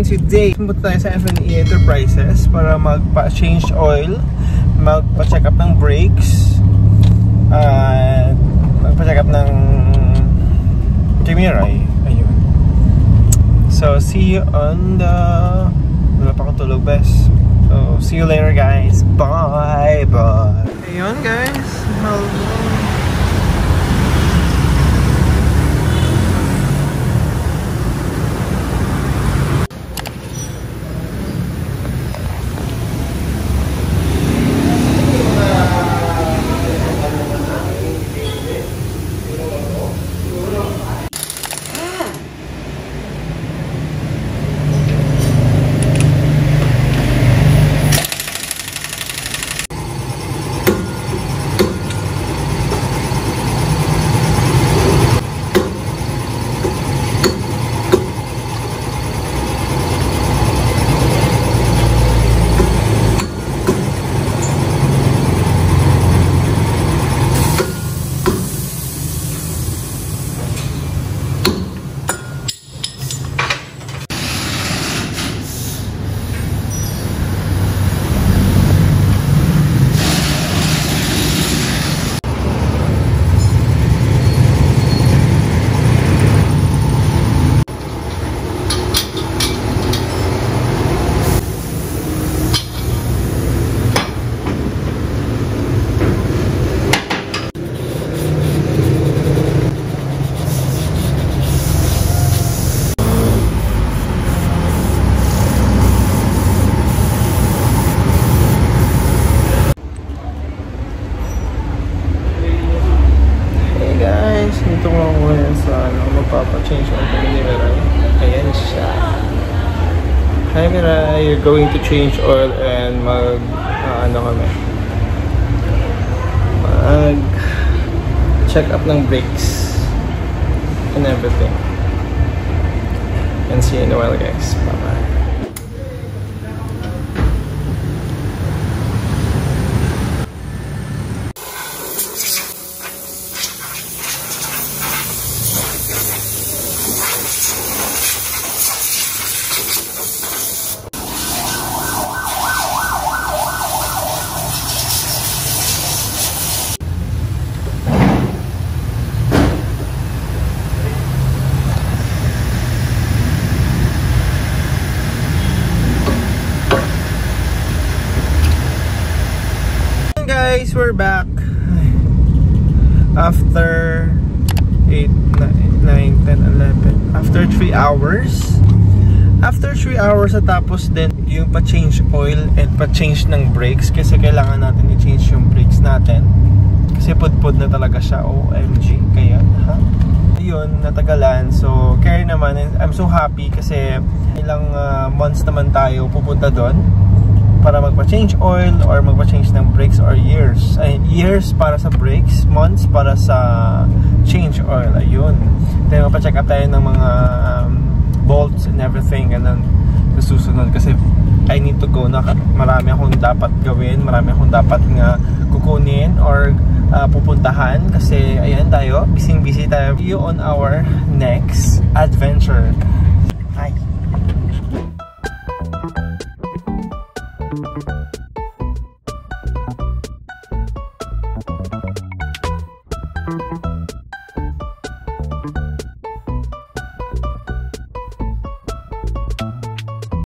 today. Pumunta tayo sa F&E Enterprises para magpa-change oil, magpa-check up ng brakes, at magpa-check up ng Kimiray. Ayun. So, see you on the... Wala pa akong tulog, bes. So, see you later, guys. Bye! Bye! Ayun, guys. Hello. Dito ko lang ngayon sa magpapa-change ang Miray. Ayan siya. Hi Miray, you're going to change oil and check up ng brakes and everything. And see you in a while, guys. Bye-bye. Guys, we're back after 8, 9, 10, 11 after 3 hours at tapos din yung pa-change oil and pa-change ng brakes kasi kailangan natin i-change yung brakes natin kasi pudpud na talaga siya. OMG, kaya yun, natagalan. So kaya naman, I'm so happy kasi ilang months naman tayo pupunta doon para magpa-change oil or magpa-change ng brakes, or years. Years para sa brakes, months para sa change oil. Ayun. Then magpa-check up tayo ng mga bolts and everything, and then susunod kasi I need to go na. Marami akong dapat gawin, marami akong dapat nga kukunin or pupuntahan kasi ayan tayo, busy tayo. See you on our next adventure. Bye!